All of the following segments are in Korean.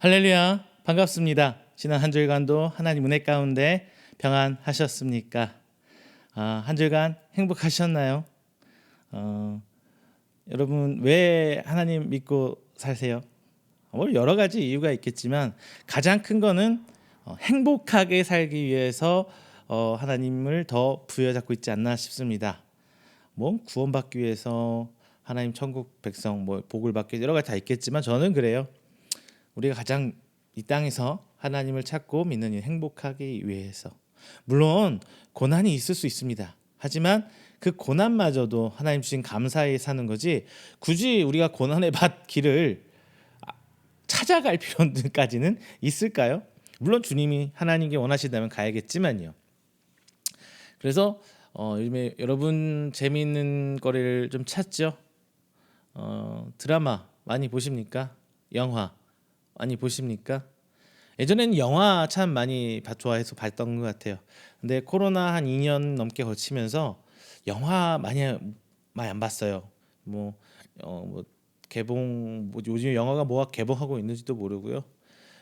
할렐루야, 반갑습니다. 지난 한 주일간도 하나님 은혜 가운데 평안하셨습니까? 한 주일간 행복하셨나요? 여러분 왜 하나님 믿고 사세요? 여러 가지 이유가 있겠지만 가장 큰 거는 행복하게 살기 위해서 하나님을 더 부여잡고 있지 않나 싶습니다. 구원받기 위해서 하나님 천국 백성 복을 받기 여러 가지 다 있겠지만 저는 그래요. 우리가 가장 이 땅에서 하나님을 찾고 믿는 일 행복하기 위해서 물론 고난이 있을 수 있습니다. 하지만 그 고난마저도 하나님 주신 감사에 사는 거지 굳이 우리가 고난의 길을 찾아갈 필요까지는 있을까요? 물론 주님이 하나님께 원하시다면 가야겠지만요. 그래서 요즘에 여러분 재미있는 거리를 좀 찾죠? 드라마 많이 보십니까? 영화 많이 보십니까? 예전에는 영화 참 많이 좋아해서 봤던 것 같아요. 근데 코로나 한 2년 넘게 거치면서 영화 많이 안 봤어요. 개봉 요즘 영화가 뭐가 개봉하고 있는지도 모르고요.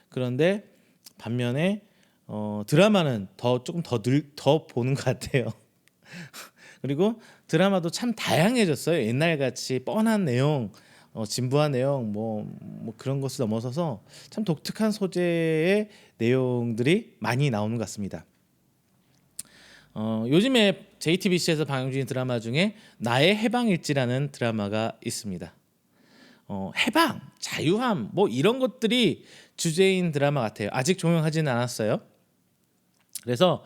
그런데 반면에 드라마는 조금 더 보는 것 같아요. 그리고 드라마도 참 다양해졌어요. 옛날 같이 뻔한 내용, 진부한 내용 그런 것을 넘어서서 참 독특한 소재의 내용들이 많이 나오는 것 같습니다. 요즘에 JTBC에서 방영 중인 드라마 중에 나의 해방일지라는 드라마가 있습니다. 해방, 자유함 이런 것들이 주제인 드라마 같아요. 아직 종영하지는 않았어요. 그래서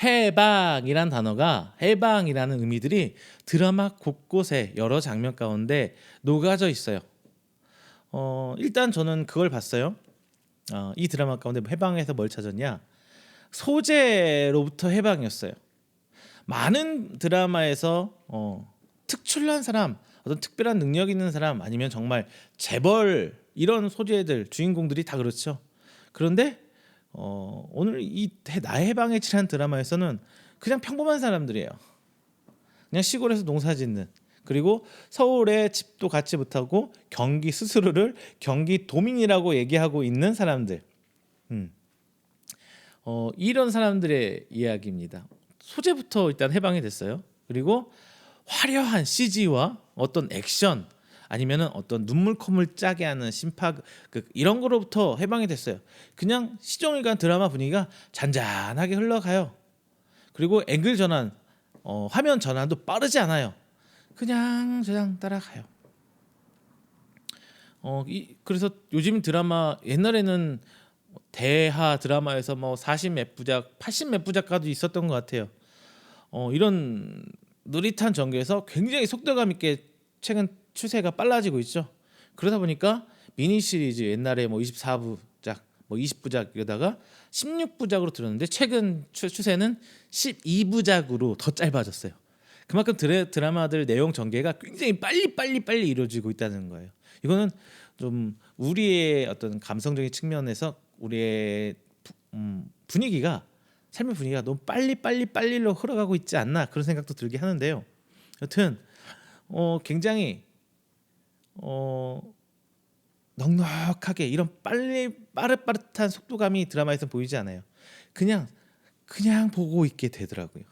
해방이란 단어가 해방이라는 의미들이 드라마 곳곳에 여러 장면 가운데 녹아져 있어요. 일단 저는 그걸 봤어요. 이 드라마 가운데 해방에서 뭘 찾았냐? 소재로부터 해방이었어요. 많은 드라마에서 특출난 사람, 어떤 특별한 능력 있는 사람 아니면 정말 재벌 이런 소재들 주인공들이 다 그렇죠. 그런데 오늘 이 나의 해방일지라는 드라마에서는 그냥 평범한 사람들이에요. 그냥 시골에서 농사짓는, 그리고 서울에 집도 갖지 못하고 경기 스스로를 경기도민이라고 얘기하고 있는 사람들. 이런 사람들의 이야기입니다. 소재부터 일단 해방이 됐어요. 그리고 화려한 CG와 어떤 액션 아니면은 어떤 눈물 콧물 짜게 하는 심파 이런 거로부터 해방이 됐어요. 그냥 시종일관 드라마 분위기가 잔잔하게 흘러가요. 그리고 앵글 전환, 화면 전환도 빠르지 않아요. 그냥 따라가요. 그래서 요즘 드라마 옛날에는 대하 드라마에서 40 몇 부작, 80 몇 부작까지 있었던 것 같아요. 이런 느릿한 전개에서 굉장히 속도감 있게 최근 추세가 빨라지고 있죠. 그러다 보니까 미니 시리즈 옛날에 24부작, 20부작 이러다가 16부작으로 들었는데 최근 추세는 12부작으로 더 짧아졌어요. 그만큼 드라마들 내용 전개가 굉장히 빨리 이루어지고 있다는 거예요. 이거는 좀 우리의 어떤 감성적인 측면에서 우리의 분위기가 삶의 분위기가 너무 빨리로 흘러가고 있지 않나 그런 생각도 들게 하는데요. 여튼 굉장히 넉넉하게 이런 빠릿빠릿한 속도감이 드라마에서 보이지 않아요. 그냥 보고 있게 되더라고요.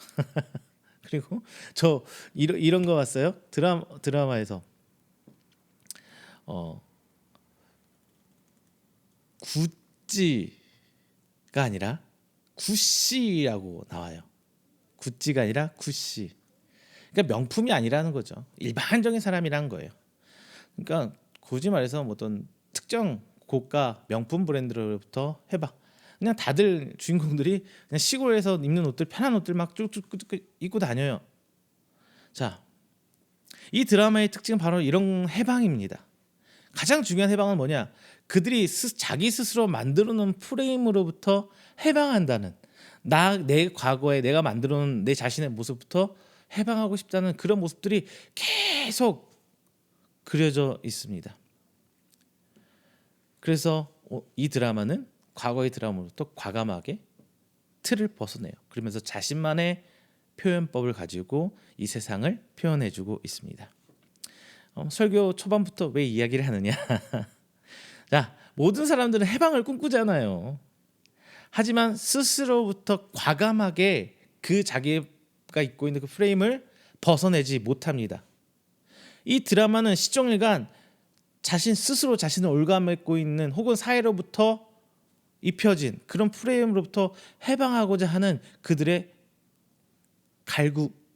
그리고 저 이런 거 봤어요. 드라마에서 구찌가 아니라 구씨라고 나와요. 구찌가 아니라 구씨. 그러니까 명품이 아니라는 거죠. 일반적인 사람이라는 거예요. 그러니까 굳이 말해서 어떤 특정 고가 명품 브랜드로부터 해봐. 그냥 다들 주인공들이 그냥 시골에서 입는 옷들, 편한 옷들 막 쭉쭉 입고 다녀요. 자, 이 드라마의 특징은 바로 이런 해방입니다. 가장 중요한 해방은 뭐냐? 그들이 자기 스스로 만들어놓은 프레임으로부터 해방한다는, 내 과거에 내가 만들어놓은 내 자신의 모습부터 해방하고 싶다는 그런 모습들이 계속 그려져 있습니다. 그래서 이 드라마는 과거의 드라마로부터 과감하게 틀을 벗어내요. 그러면서 자신만의 표현법을 가지고 이 세상을 표현해주고 있습니다. 설교 초반부터 왜 이야기를 하느냐? 자, 모든 사람들은 해방을 꿈꾸잖아요. 하지만 스스로부터 과감하게 그 자기가 입고 있는 그 프레임을 벗어내지 못합니다. 이 드라마는 시종일관 자신 스스로 자신을 올가매고 있는 혹은 사회로부터 입혀진 그런 프레임으로부터 해방하고자 하는 그들의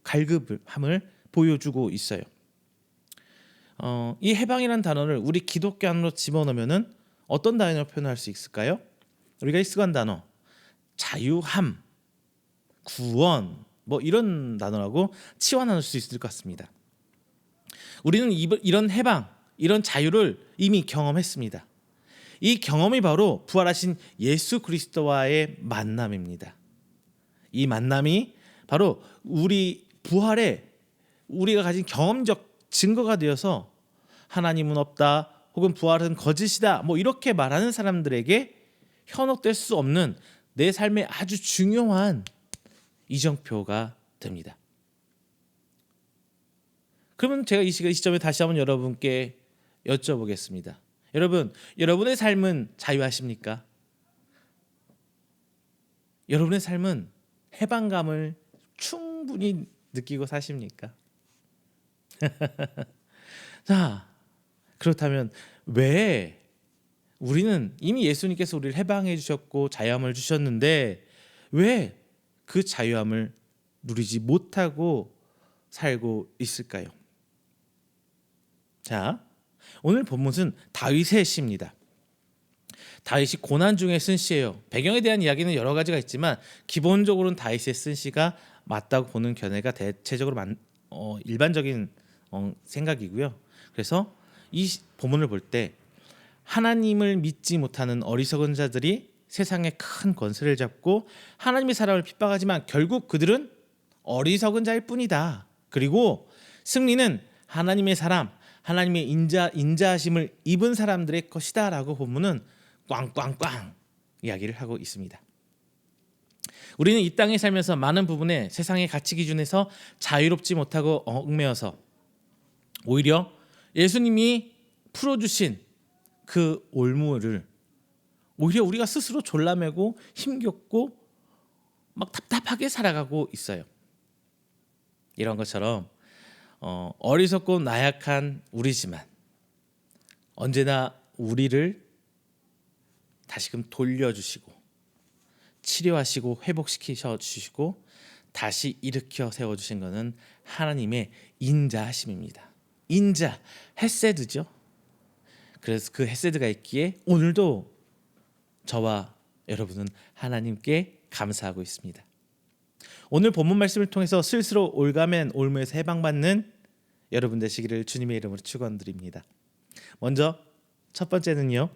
갈급함을 보여주고 있어요. 이 해방이라는 단어를 우리 기독교 안으로 집어넣으면은 어떤 단어로 표현할 수 있을까요? 우리가 익숙한 단어, 자유함, 구원, 뭐 이런 단어라고 치환할 수 있을 것 같습니다. 우리는 이런 해방, 이런 자유를 이미 경험했습니다. 이 경험이 바로 부활하신 예수 그리스도와의 만남입니다. 이 만남이 바로 우리 부활에 우리가 가진 경험적 증거가 되어서 하나님은 없다 혹은 부활은 거짓이다 뭐 이렇게 말하는 사람들에게 현혹될 수 없는 내 삶의 아주 중요한 이정표가 됩니다. 그러면 제가 이 시점에 다시 한번 여러분께 여쭤보겠습니다. 여러분, 여러분의 삶은 자유하십니까? 여러분의 삶은 해방감을 충분히 느끼고 사십니까? 자, 그렇다면 왜 우리는 이미 예수님께서 우리를 해방해 주셨고 자유함을 주셨는데 왜 그 자유함을 누리지 못하고 살고 있을까요? 자, 오늘 본문은 다윗의 시입니다. 다윗이 고난 중에 쓴 시예요. 배경에 대한 이야기는 여러 가지가 있지만 기본적으로는 다윗의 쓴 시가 맞다고 보는 견해가 대체적으로 일반적인 생각이고요. 그래서 이 본문을 볼 때 하나님을 믿지 못하는 어리석은 자들이 세상에 큰 권세를 잡고 하나님의 사람을 핍박하지만 결국 그들은 어리석은 자일 뿐이다. 그리고 승리는 하나님의 사람, 하나님의 인자하심을 입은 사람들의 것이다라고 본문은 꽝꽝꽝 이야기를 하고 있습니다. 우리는 이 땅에 살면서 많은 부분에 세상의 가치 기준에서 자유롭지 못하고 얽매여서 오히려 예수님이 풀어주신 그 올무를 오히려 우리가 스스로 졸라매고 힘겹고 막 답답하게 살아가고 있어요. 이런 것처럼 어리석고 나약한 우리지만 언제나 우리를 다시금 돌려주시고 치료하시고 회복시켜 주시고 다시 일으켜 세워주신 것은 하나님의 인자하심입니다. 인자, 헤세드죠. 그래서 그 헤세드가 있기에 오늘도 저와 여러분은 하나님께 감사하고 있습니다. 오늘 본문 말씀을 통해서 스스로 올가맨 올무에서 해방받는 여러분 되시기를 주님의 이름으로 축원드립니다. 먼저 첫 번째는요.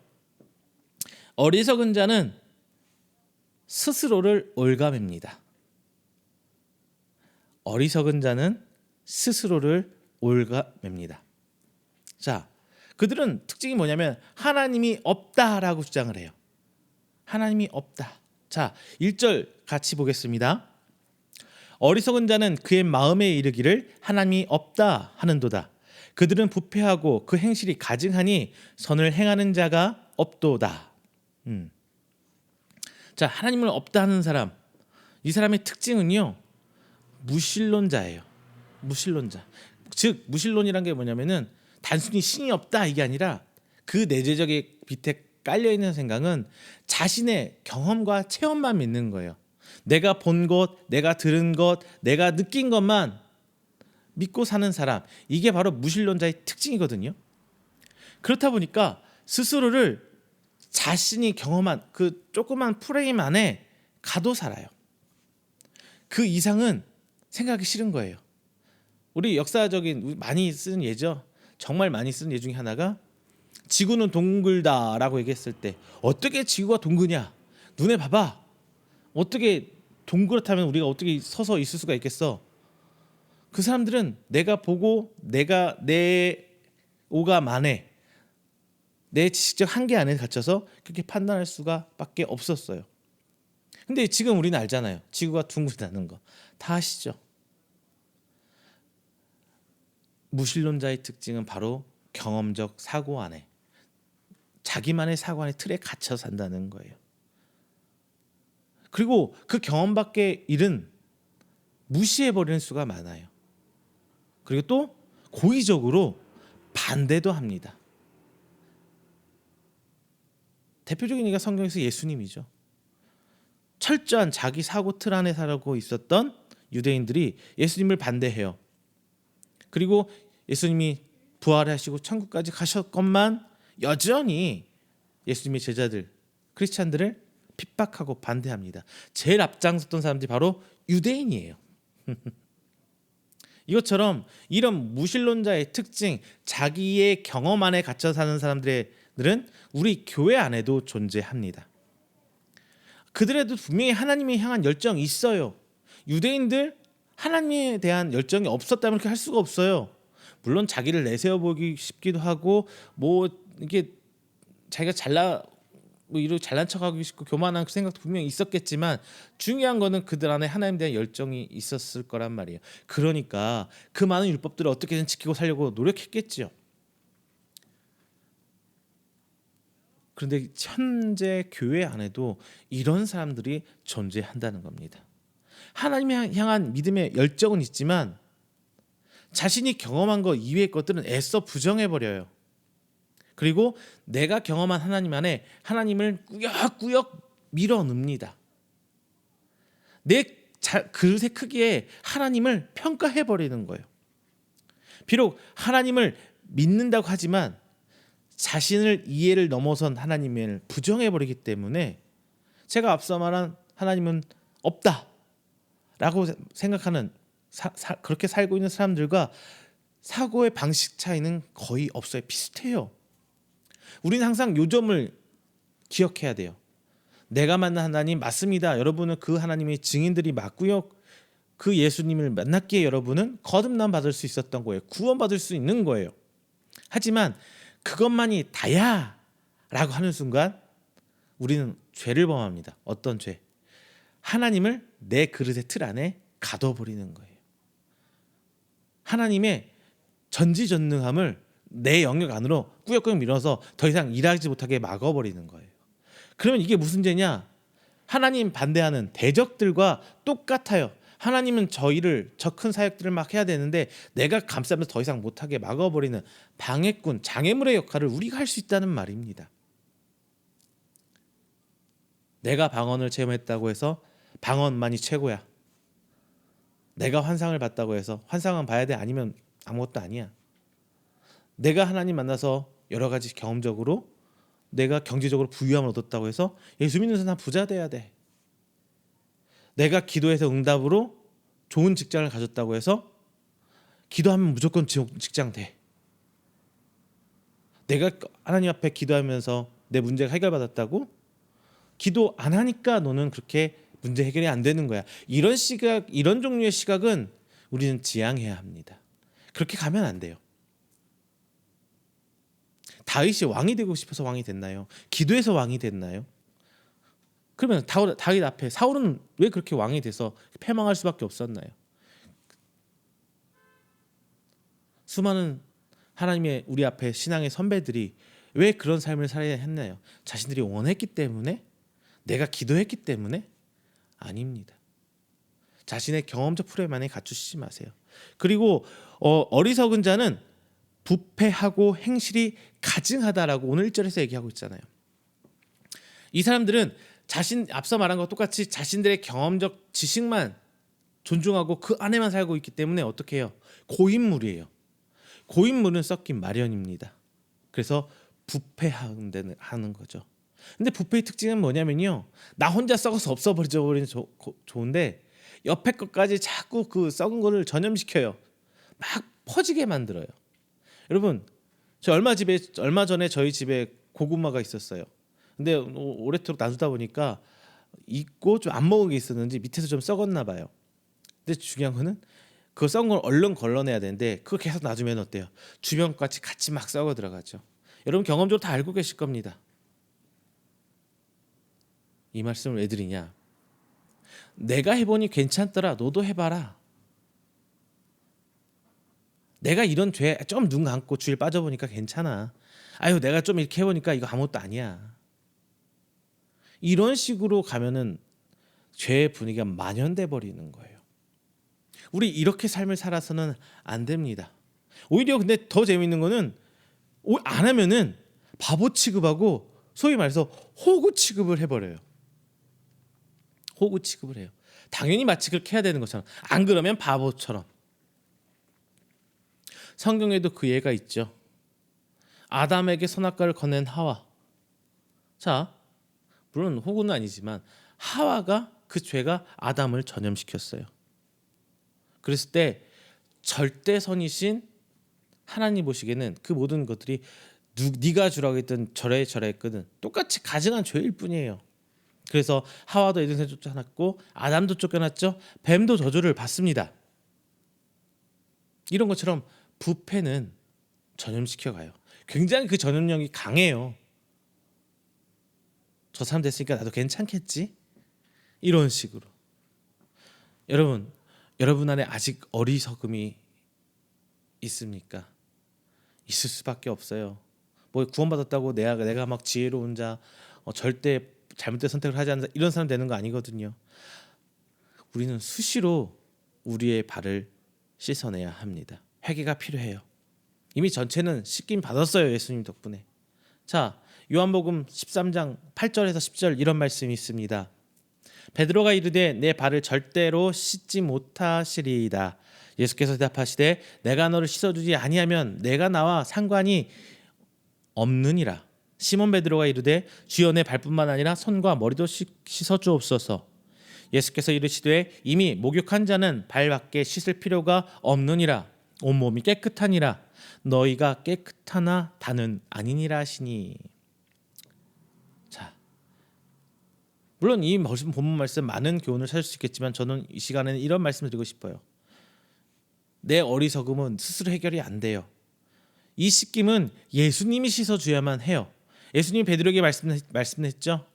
어리석은 자는 스스로를 올가맵니다. 어리석은 자는 스스로를 올가맵니다. 자, 그들은 특징이 뭐냐면 하나님이 없다라고 주장을 해요. 하나님이 없다. 자, 1절 같이 보겠습니다. 어리석은 자는 그의 마음에 이르기를 하나님이 없다 하는도다. 그들은 부패하고 그 행실이 가증하니 선을 행하는 자가 없도다. 자, 하나님을 없다 하는 사람, 이 사람의 특징은요, 무신론자예요. 무신론자. 즉 무신론이란 게 뭐냐면은 단순히 신이 없다 이게 아니라 그 내재적인 밑에 깔려 있는 생각은 자신의 경험과 체험만 믿는 거예요. 내가 본 것, 내가 들은 것, 내가 느낀 것만 믿고 사는 사람, 이게 바로 무신론자의 특징이거든요. 그렇다 보니까 스스로를 자신이 경험한 그 조그만 프레임 안에 가둬 살아요. 그 이상은 생각하기 싫은 거예요. 우리 역사적인 많이 쓰는 예죠. 정말 많이 쓰는 예 중에 하나가 지구는 동글다라고 얘기했을 때 어떻게 지구가 동그냐? 눈에 봐봐. 어떻게 동그랗다면 우리가 어떻게 서서 있을 수가 있겠어? 그 사람들은 내가 보고 내가 내 오감 안에 내 지식적 한계 안에 갇혀서 그렇게 판단할 수가 밖에 없었어요. 근데 지금 우리는 알잖아요. 지구가 둥글다는 거. 다 아시죠? 무신론자의 특징은 바로 경험적 사고 안에 자기만의 사고 안의 틀에 갇혀 산다는 거예요. 그리고 그 경험 밖의 일은 무시해버리는 수가 많아요. 그리고 또 고의적으로 반대도 합니다. 대표적인 예가 성경에서 예수님이죠. 철저한 자기 사고 틀 안에 살고 있었던 유대인들이 예수님을 반대해요. 그리고 예수님이 부활하시고 천국까지 가셨건만 여전히 예수님의 제자들, 크리스찬들을 핍박하고 반대합니다. 제일 앞장섰던 사람들이 바로 유대인이에요. 이것처럼 이런 무신론자의 특징, 자기의 경험 안에 갇혀 사는 사람들은 우리 교회 안에도 존재합니다. 그들에도 분명히 하나님을 향한 열정이 있어요. 유대인들 하나님에 대한 열정이 없었다면 그렇게 할 수가 없어요. 물론 자기를 내세워 보기 싶기도 하고 이게 자기가 이렇게 잘난 척하고 싶고 교만한 그 생각도 분명히 있었겠지만 중요한 거는 그들 안에 하나님에 대한 열정이 있었을 거란 말이에요. 그러니까 그 많은 율법들을 어떻게든 지키고 살려고 노력했겠지요. 그런데 현재 교회 안에도 이런 사람들이 존재한다는 겁니다. 하나님을 향한 믿음의 열정은 있지만 자신이 경험한 것 이외의 것들은 애써 부정해버려요. 그리고 내가 경험한 하나님 안에 하나님을 꾸역꾸역 밀어넣습니다. 내 그릇의 크기에 하나님을 평가해버리는 거예요. 비록 하나님을 믿는다고 하지만 자신을 이해를 넘어선 하나님을 부정해버리기 때문에 제가 앞서 말한 하나님은 없다라고 생각하는 그렇게 살고 있는 사람들과 사고의 방식 차이는 거의 없어요. 비슷해요. 우리는 항상 요 점을 기억해야 돼요. 내가 만난 하나님 맞습니다. 여러분은 그 하나님의 증인들이 맞고요. 그 예수님을 만났기에 여러분은 거듭남 받을 수 있었던 거예요. 구원받을 수 있는 거예요. 하지만 그것만이 다야 라고 하는 순간 우리는 죄를 범합니다. 어떤 죄? 하나님을 내 그릇의 틀 안에 가둬버리는 거예요. 하나님의 전지전능함을 내 영역 안으로 꾸역꾸역 밀어서 더 이상 일하지 못하게 막아버리는 거예요. 그러면 이게 무슨 죄냐? 하나님 반대하는 대적들과 똑같아요. 하나님은 저 큰 사역들을 막 해야 되는데 내가 감싸면서 더 이상 못하게 막아버리는 방해꾼, 장애물의 역할을 우리가 할 수 있다는 말입니다. 내가 방언을 체험했다고 해서 방언만이 최고야. 내가 환상을 봤다고 해서 환상은 봐야 돼? 아니면 아무것도 아니야. 내가 하나님 만나서 여러 가지 경험적으로 내가 경제적으로 부유함을 얻었다고 해서 예수 믿는 사람 부자 돼야 돼. 내가 기도해서 응답으로 좋은 직장을 가졌다고 해서 기도하면 무조건 직장 돼. 내가 하나님 앞에 기도하면서 내 문제가 해결받았다고 기도 안 하니까 너는 그렇게 문제 해결이 안 되는 거야. 이런 종류의 시각은 우리는 지양해야 합니다. 그렇게 가면 안 돼요. 다윗이 왕이 되고 싶어서 왕이 됐나요? 기도해서 왕이 됐나요? 그러면 다윗 앞에 사울은 왜 그렇게 왕이 돼서 패망할 수밖에 없었나요? 수많은 하나님의 우리 앞에 신앙의 선배들이 왜 그런 삶을 살아야 했나요? 자신들이 원했기 때문에? 내가 기도했기 때문에? 아닙니다. 자신의 경험적 프레임만에 갖추시지 마세요. 그리고 어리석은 자는 부패하고 행실이 가증하다라고 오늘 1절에서 얘기하고 있잖아요. 이 사람들은 앞서 말한 것과 똑같이 자신들의 경험적 지식만 존중하고 그 안에만 살고 있기 때문에 어떻게 해요? 고인물이에요. 고인물은 썩긴 마련입니다. 그래서 부패하는 거죠. 근데 부패의 특징은 뭐냐면요. 나 혼자 썩어서 없어버리는 좋은데 옆에 것까지 자꾸 그 썩은 거를 전염시켜요. 막 퍼지게 만들어요. 여러분, 얼마 전에 저희 집에 고구마가 있었어요. 근데 오래도록 놔두다 보니까 익고 좀 안 먹은 게 있었는지 밑에서 좀 썩었나 봐요. 근데 중요한 거는 그 썩은 걸 얼른 걸러내야 되는데 그걸 계속 놔두면 어때요? 주변 같이 막 썩어 들어가죠. 여러분 경험적으로 다 알고 계실 겁니다. 이 말씀을 왜 드리냐? 내가 해보니 괜찮더라. 너도 해봐라. 내가 이런 죄 좀 눈 감고 주일 빠져보니까 괜찮아. 아유 내가 좀 이렇게 해보니까 이거 아무것도 아니야. 이런 식으로 가면은 죄의 분위기가 만연돼 버리는 거예요. 우리 이렇게 삶을 살아서는 안 됩니다. 오히려 근데 더 재미있는 거는 안 하면은 바보 취급하고 소위 말해서 호구 취급을 해버려요. 호구 취급을 해요. 당연히 마치 그렇게 해야 되는 것처럼. 안 그러면 바보처럼. 성경에도 그 예가 있죠. 아담에게 선악과를 건넨 하와. 자, 물론 호구는 아니지만 하와가 그 죄가 아담을 전염시켰어요. 그랬을 때 절대선이신 하나님 보시기에는 그 모든 것들이 네가 주라고 했던 저래 했거든. 똑같이 가증한 죄일 뿐이에요. 그래서 하와도 에덴에 쫓겨났고 아담도 쫓겨났죠. 뱀도 저주를 받습니다. 이런 것처럼 부패는 전염시켜가요. 굉장히 그 전염력이 강해요. 저 사람 됐으니까 나도 괜찮겠지? 이런 식으로. 여러분 안에 아직 어리석음이 있습니까? 있을 수밖에 없어요. 뭐 구원받았다고 내가 막 지혜로운 자, 절대 잘못된 선택을 하지 않는 이런 사람 되는 거 아니거든요. 우리는 수시로 우리의 발을 씻어내야 합니다. 회개가 필요해요. 이미 전체는 씻김 받았어요. 예수님 덕분에. 자, 요한복음 13장 8절에서 10절 이런 말씀이 있습니다. 베드로가 이르되 내 발을 절대로 씻지 못하시리이다. 예수께서 대답하시되 내가 너를 씻어주지 아니하면 내가 나와 상관이 없느니라. 시몬 베드로가 이르되 주여 내 발뿐만 아니라 손과 머리도 씻어 주옵소서. 예수께서 이르시되 이미 목욕한 자는 발밖에 씻을 필요가 없느니라. 온몸이 깨끗하니라. 너희가 깨끗하나 다는 아니니라 하시니. 자, 물론 이 본문 말씀 많은 교훈을 찾을 수 있겠지만 저는 이 시간에는 이런 말씀을 드리고 싶어요. 내 어리석음은 스스로 해결이 안 돼요. 이 씻김은 예수님이 씻어줘야만 해요. 예수님이 베드로에게 말씀했죠.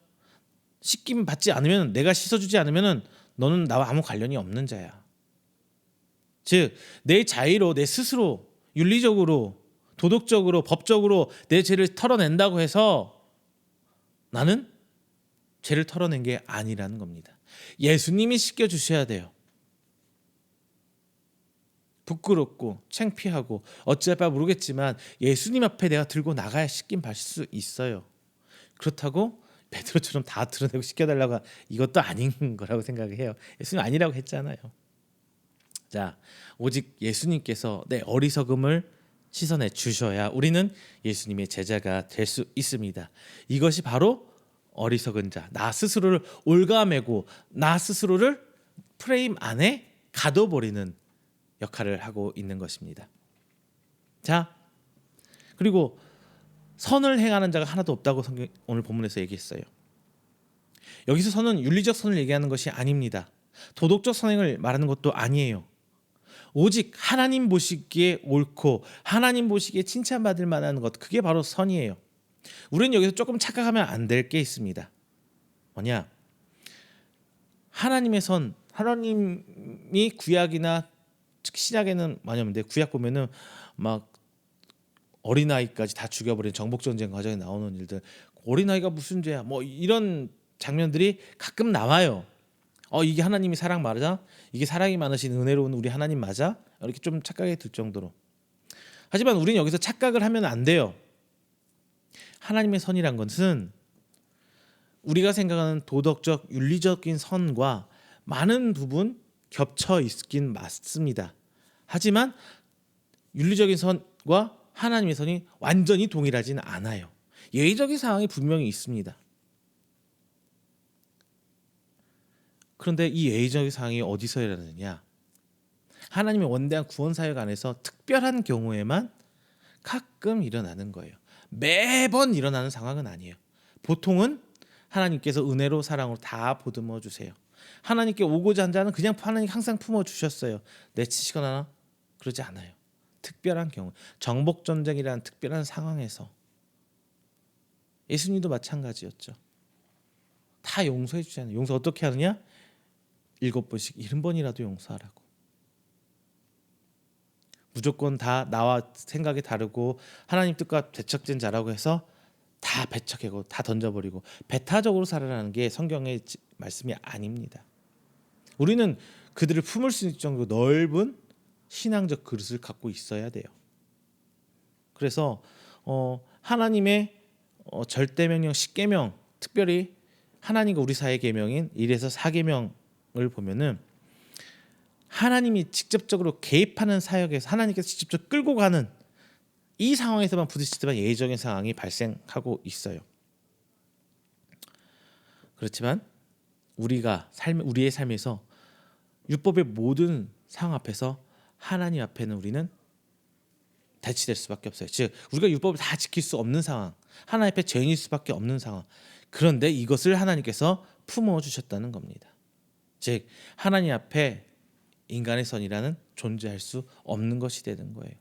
씻김 받지 않으면, 내가 씻어주지 않으면 너는 나와 아무 관련이 없는 자야. 즉 내 자의로 내 스스로 윤리적으로 도덕적으로 법적으로 내 죄를 털어낸다고 해서 나는 죄를 털어낸 게 아니라는 겁니다. 예수님이 씻겨주셔야 돼요. 부끄럽고 창피하고 어찌할 바 모르겠지만 예수님 앞에 내가 들고 나가야 씻김 받을 수 있어요. 그렇다고 베드로처럼 다 드러내고 씻겨달라고 이것도 아닌 거라고 생각해요. 예수님 아니라고 했잖아요. 자, 오직 예수님께서 내 어리석음을 씻어내 주셔야 우리는 예수님의 제자가 될 수 있습니다. 이것이 바로 어리석은 자, 나 스스로를 올가매고 나 스스로를 프레임 안에 가둬버리는 역할을 하고 있는 것입니다. 자, 그리고 선을 행하는 자가 하나도 없다고 성경 오늘 본문에서 얘기했어요. 여기서 선은 윤리적 선을 얘기하는 것이 아닙니다. 도덕적 선행을 말하는 것도 아니에요. 오직 하나님 보시기에 옳고 하나님 보시기에 칭찬받을 만한 것, 그게 바로 선이에요. 우리는 여기서 조금 착각하면 안 될 게 있습니다. 뭐냐? 하나님의 선, 하나님이 구약이나 특히 신약에는 많이 없는데 구약 보면은 막 어린아이까지 다 죽여버리는 정복전쟁 과정에 나오는 일들, 어린아이가 무슨 죄야, 뭐 이런 장면들이 가끔 나와요. 이게 하나님이 사랑 맞아? 이게 사랑이 많으신 은혜로운 우리 하나님 맞아? 이렇게 좀 착각이 들 정도로. 하지만 우리는 여기서 착각을 하면 안 돼요. 하나님의 선이란 것은 우리가 생각하는 도덕적 윤리적인 선과 많은 부분 겹쳐 있긴 맞습니다. 하지만 윤리적인 선과 하나님의 선이 완전히 동일하지는 않아요. 예의적인 사항이 분명히 있습니다. 그런데 이 예의적인 사항이 어디서 일어나느냐? 하나님의 원대한 구원 사역 안에서 특별한 경우에만 가끔 일어나는 거예요. 매번 일어나는 상황은 아니에요. 보통은 하나님께서 은혜로 사랑으로 다 보듬어 주세요. 하나님께 오고자 한 자는 그냥 하나님 항상 품어 주셨어요. 내치시거나 그러지 않아요. 특별한 경우, 정복전쟁이라는 특별한 상황에서 예수님도 마찬가지였죠. 다 용서해 주잖아요. 용서 어떻게 하느냐? 7번씩 70번이라도 용서하라고. 무조건 다 나와 생각이 다르고 하나님 뜻과 배척된 자라고 해서 다 배척하고 다 던져버리고 배타적으로 살아라는 게 성경의 말씀이 아닙니다. 우리는 그들을 품을 수 있을 정도로 넓은 신앙적 그릇을 갖고 있어야 돼요. 그래서 하나님의 절대명령 10계명, 특별히 하나님과 우리 사이의 계명인 1에서 4계명을 보면은 하나님이 직접적으로 개입하는 사역에서 하나님께서 직접 끌고 가는 이 상황에서만 부딪히지만 예외적인 상황이 발생하고 있어요. 그렇지만 우리의 삶에서 율법의 모든 상황 앞에서 하나님 앞에는 우리는 대치될 수밖에 없어요. 즉 우리가 율법을 다 지킬 수 없는 상황, 하나님 앞에 죄인일 수밖에 없는 상황. 그런데 이것을 하나님께서 품어주셨다는 겁니다. 즉 하나님 앞에 인간의 선이라는 존재할 수 없는 것이 되는 거예요.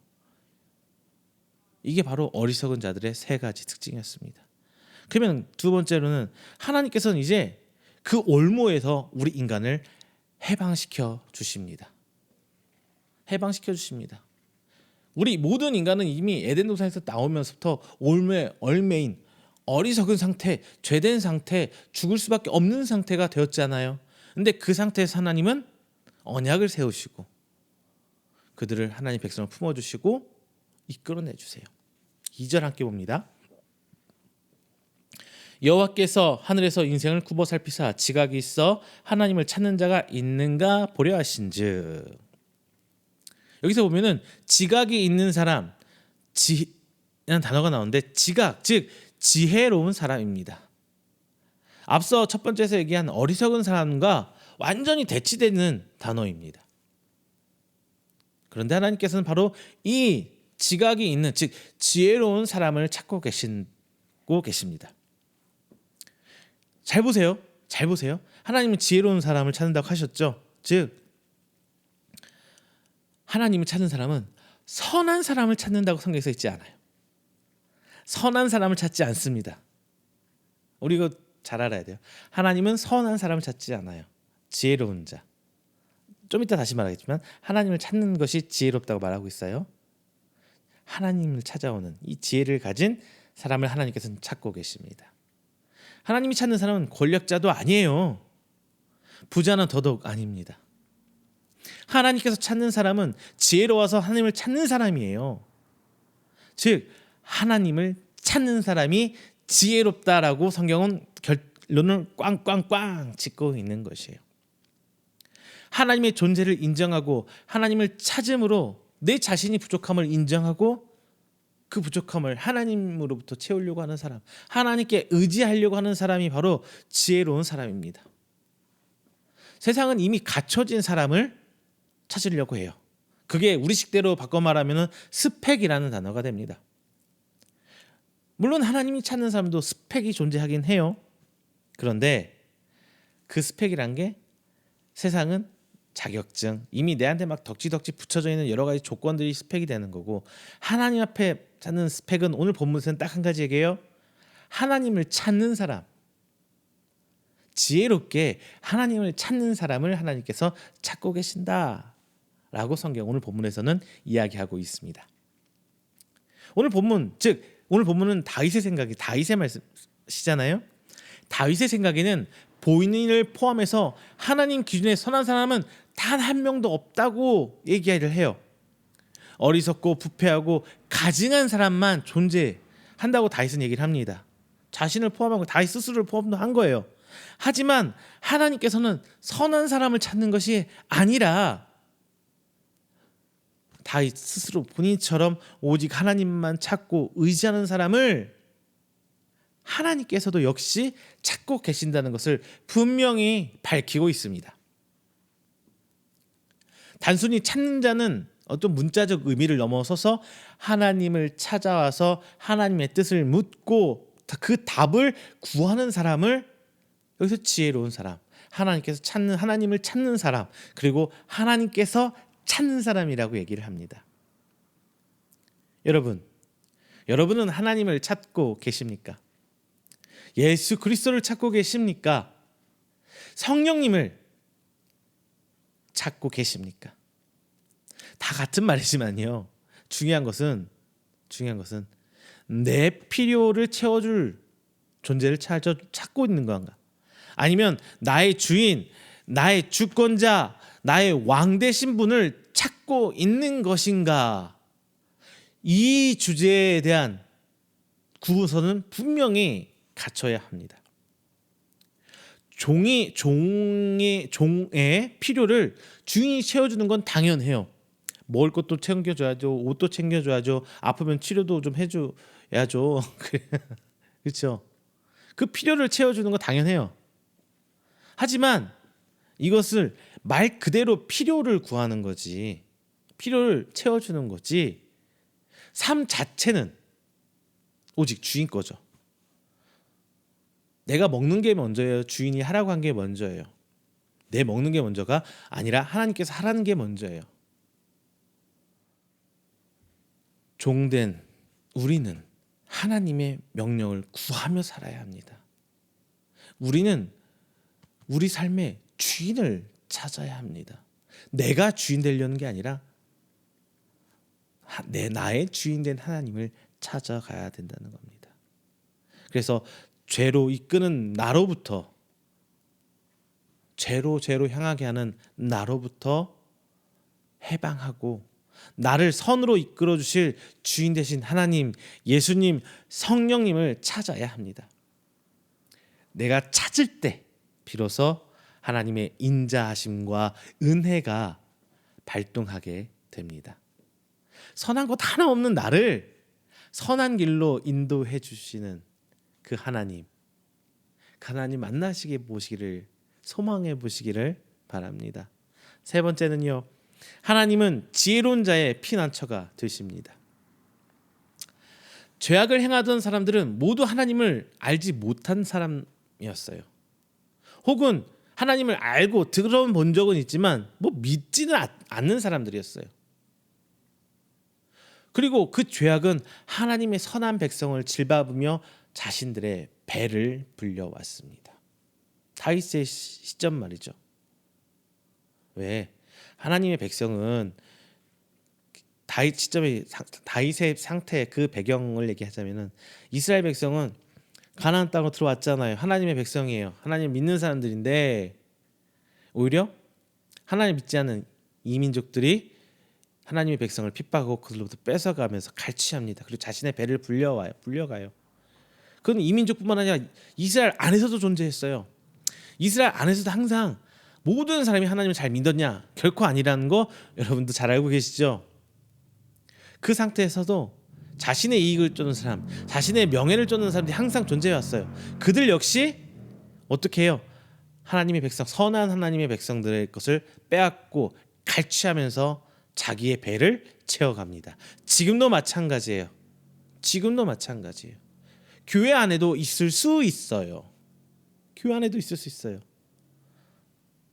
이게 바로 어리석은 자들의 세 가지 특징이었습니다. 그러면 두 번째로는 하나님께서는 이제 그 올무에서 우리 인간을 해방시켜 주십니다. 해방시켜 주십니다. 우리 모든 인간은 이미 에덴 동산에서 나오면서부터 올무에 얽매인 어리석은 상태, 죄된 상태, 죽을 수밖에 없는 상태가 되었잖아요. 근데 그 상태에서 하나님은 언약을 세우시고 그들을 하나님 백성을 품어주시고 이끌어내 주세요. 2절 함께 봅니다. 여호와께서 하늘에서 인생을 굽어 살피사 지각이 있어 하나님을 찾는 자가 있는가 보려 하신즉. 여기서 보면은 지각이 있는 사람, 지라는 단어가 나오는데 지각, 즉 지혜로운 사람입니다. 앞서 첫 번째에서 얘기한 어리석은 사람과 완전히 대치되는 단어입니다. 그런데 하나님께서는 바로 이 지각이 있는, 즉 지혜로운 사람을 찾고 계십니다. 잘 보세요. 하나님은 지혜로운 사람을 찾는다고 하셨죠. 즉 하나님을 찾는 사람은 선한 사람을 찾는다고 성경에 써 있지 않아요. 선한 사람을 찾지 않습니다. 우리 이거 잘 알아야 돼요. 하나님은 선한 사람을 찾지 않아요. 지혜로운 자. 좀 이따 다시 말하겠지만 하나님을 찾는 것이 지혜롭다고 말하고 있어요. 하나님을 찾아오는 이 지혜를 가진 사람을 하나님께서는 찾고 계십니다. 하나님이 찾는 사람은 권력자도 아니에요. 부자는 더더욱 아닙니다. 하나님께서 찾는 사람은 지혜로워서 하나님을 찾는 사람이에요. 즉 하나님을 찾는 사람이 지혜롭다라고 성경은 결론을 꽝꽝꽝 짓고 있는 것이에요. 하나님의 존재를 인정하고 하나님을 찾음으로 내 자신이 부족함을 인정하고 그 부족함을 하나님으로부터 채우려고 하는 사람, 하나님께 의지하려고 하는 사람이 바로 지혜로운 사람입니다. 세상은 이미 갖춰진 사람을 찾으려고 해요. 그게 우리 식대로 바꿔 말하면 스펙이라는 단어가 됩니다. 물론 하나님이 찾는 사람도 스펙이 존재하긴 해요. 그런데 그 스펙이란 게 세상은 자격증, 이미 내한테 막 덕지덕지 붙여져 있는 여러 가지 조건들이 스펙이 되는 거고, 하나님 앞에 찾는 스펙은 오늘 본문에서는 딱 한 가지 얘기예요. 하나님을 찾는 사람, 지혜롭게 하나님을 찾는 사람을 하나님께서 찾고 계신다라고 성경 오늘 본문에서는 이야기하고 있습니다. 오늘 본문은 다윗의 말씀이잖아요. 다윗의 생각에는 본인을 포함해서 하나님 기준에 선한 사람은 단 한 명도 없다고 얘기를 해요. 어리석고 부패하고 가증한 사람만 존재한다고 다윗은 얘기를 합니다. 자신을 포함하고 다윗 스스로를 포함한 거예요. 하지만 하나님께서는 선한 사람을 찾는 것이 아니라 다윗 스스로 본인처럼 오직 하나님만 찾고 의지하는 사람을 하나님께서도 역시 찾고 계신다는 것을 분명히 밝히고 있습니다. 단순히 찾는 자는 어떤 문자적 의미를 넘어서서 하나님을 찾아와서 하나님의 뜻을 묻고 그 답을 구하는 사람을 여기서 지혜로운 사람, 하나님을 찾는 사람, 그리고 하나님께서 찾는 사람이라고 얘기를 합니다. 여러분은 하나님을 찾고 계십니까? 예수 그리스도를 찾고 계십니까? 성령님을 찾고 계십니까? 다 같은 말이지만요. 중요한 것은 내 필요를 채워줄 존재를 찾고 있는 건가? 아니면 나의 주인, 나의 주권자, 나의 왕 되신 분을 찾고 있는 것인가? 이 주제에 대한 구분선은 분명히 갖춰야 합니다. 종의 필요를 주인이 채워주는 건 당연해요. 먹을 것도 챙겨줘야죠, 옷도 챙겨줘야죠, 아프면 치료도 좀 해줘야죠. 그렇죠? 그 필요를 채워주는 건 당연해요. 하지만 이것을 말 그대로 필요를 구하는 거지, 필요를 채워주는 거지, 삶 자체는 오직 주인 거죠. 내가 먹는 게 먼저예요, 주인이 하라고 한 게 먼저예요? 내 먹는 게 먼저가 아니라 하나님께서 하라는 게 먼저예요. 종된 우리는 하나님의 명령을 구하며 살아야 합니다. 우리는 우리 삶의 주인을 찾아야 합니다. 내가 주인 되려는 게 아니라 나의 주인 된 하나님을 찾아가야 된다는 겁니다. 그래서 죄로 이끄는 나로부터, 죄로 향하게 하는 나로부터 해방하고 나를 선으로 이끌어 주실 주인 되신 하나님, 예수님, 성령님을 찾아야 합니다. 내가 찾을 때 비로소 하나님의 인자하심과 은혜가 발동하게 됩니다. 선한 것 하나 없는 나를 선한 길로 인도해 주시는 그 하나님 만나시게 보시기를, 소망해 보시기를 바랍니다. 세 번째는요, 하나님은 지혜로운 자의 피난처가 되십니다. 죄악을 행하던 사람들은 모두 하나님을 알지 못한 사람이었어요. 혹은 하나님을 알고 들어본 적은 있지만 믿지는 않는 사람들이었어요. 그리고 그 죄악은 하나님의 선한 백성을 질밟으며 자신들의 배를 불려왔습니다. 다윗의 시점 말이죠. 왜? 하나님의 백성은 다윗 시점의 다윗의 상태, 그 배경을 얘기하자면은, 이스라엘 백성은 가나안 땅으로 들어왔잖아요. 하나님의 백성이에요. 하나님 믿는 사람들인데 오히려 하나님 믿지 않는 이민족들이 하나님의 백성을 핍박하고 그들로부터 뺏어가면서 갈취합니다. 그리고 자신의 배를 불려가요. 그건 이민족뿐만 아니라 이스라엘 안에서도 존재했어요. 이스라엘 안에서도 항상 모든 사람이 하나님을 잘 믿었냐? 결코 아니라는 거 여러분도 잘 알고 계시죠? 그 상태에서도 자신의 이익을 쫓는 사람, 자신의 명예를 쫓는 사람들이 항상 존재해왔어요. 그들 역시 어떻게 해요? 하나님의 백성, 선한 하나님의 백성들의 것을 빼앗고 갈취하면서 자기의 배를 채워갑니다. 지금도 마찬가지예요. 교회 안에도 있을 수 있어요.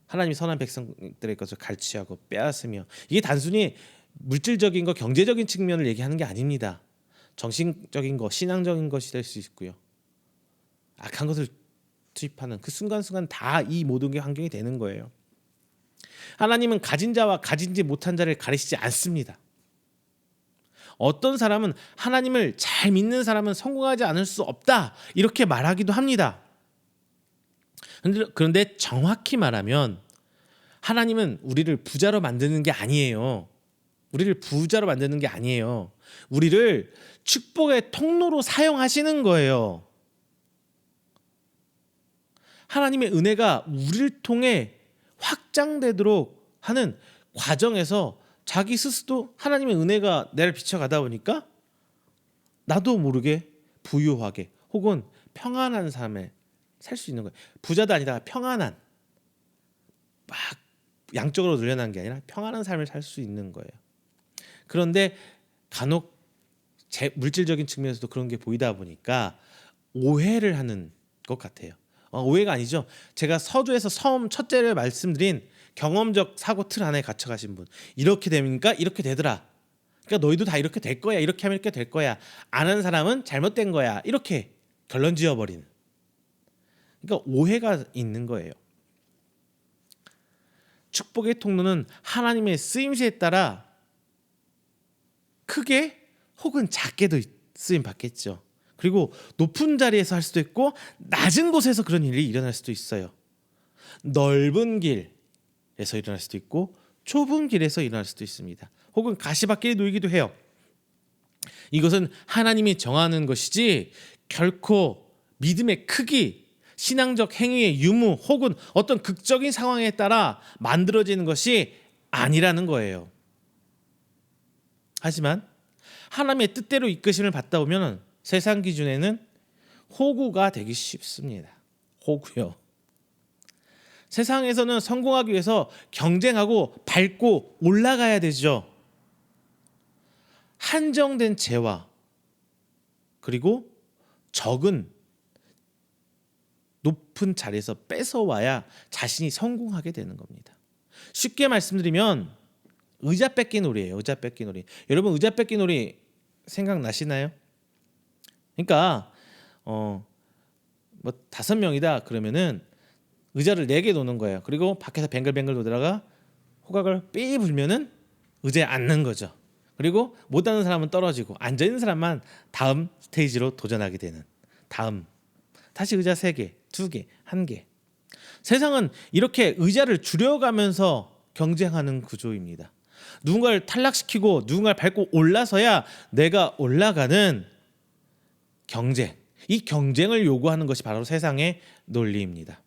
하나님이 선한 백성들의 것을 갈취하고 빼앗으며, 이게 단순히 물질적인 거, 경제적인 측면을 얘기하는 게 아닙니다. 정신적인 거, 신앙적인 것이 될 수 있고요. 악한 것을 투입하는 그 순간순간 다 이 모든 게 환경이 되는 거예요. 하나님은 가진 자와 가진지 못한 자를 가리시지 않습니다. 어떤 사람은 하나님을 잘 믿는 사람은 성공하지 않을 수 없다, 이렇게 말하기도 합니다. 그런데 정확히 말하면 하나님은 우리를 부자로 만드는 게 아니에요. 우리를 축복의 통로로 사용하시는 거예요. 하나님의 은혜가 우리를 통해 확장되도록 하는 과정에서 자기 스스로 하나님의 은혜가 나를 비춰가다 보니까 나도 모르게 부유하게 혹은 평안한 삶을 살 수 있는 거예요. 부자도 아니다, 평안한, 막 양적으로 늘어난 게 아니라 평안한 삶을 살 수 있는 거예요. 그런데 간혹 물질적인 측면에서도 그런 게 보이다 보니까 오해를 하는 것 같아요. 오해가 아니죠. 제가 서두에서 처음 첫째를 말씀드린 경험적 사고 틀 안에 갇혀가신 분, 이렇게 되니까 이렇게 되더라, 그러니까 너희도 다 이렇게 될 거야, 이렇게 하면 이렇게 될 거야, 안 하는 사람은 잘못된 거야, 이렇게 결론 지어버리는, 그러니까 오해가 있는 거예요. 축복의 통로는 하나님의 쓰임새에 따라 크게 혹은 작게도 쓰임 받겠죠. 그리고 높은 자리에서 할 수도 있고 낮은 곳에서 그런 일이 일어날 수도 있어요. 넓은 길에서 일어날 수도 있고 좁은 길에서 일어날 수도 있습니다. 혹은 가시밭길에 놓이기도 해요. 이것은 하나님이 정하는 것이지 결코 믿음의 크기, 신앙적 행위의 유무 혹은 어떤 극적인 상황에 따라 만들어지는 것이 아니라는 거예요. 하지만 하나님의 뜻대로 이끄심을 받다 보면 세상 기준에는 호구가 되기 쉽습니다. 호구요. 세상에서는 성공하기 위해서 경쟁하고 밟고 올라가야 되죠. 한정된 재화 그리고 적은 높은 자리에서 뺏어와야 자신이 성공하게 되는 겁니다. 쉽게 말씀드리면 의자 뺏기 놀이예요. 의자 뺏기 놀이. 여러분 의자 뺏기 놀이 생각나시나요? 그러니까 뭐 5명이다 그러면은 의자를 4개 놓는 거예요. 그리고 밖에서 뱅글뱅글 돌다가 호각을 삐 불면은 의자에 앉는 거죠. 그리고 못 앉는 사람은 떨어지고 앉아 있는 사람만 다음 스테이지로 도전하게 되는. 다음 다시 의자 3개, 2개, 1개. 세상은 이렇게 의자를 줄여가면서 경쟁하는 구조입니다. 누군가를 탈락시키고 누군가를 밟고 올라서야 내가 올라가는 경쟁. 이 경쟁을 요구하는 것이 바로 세상의 논리입니다.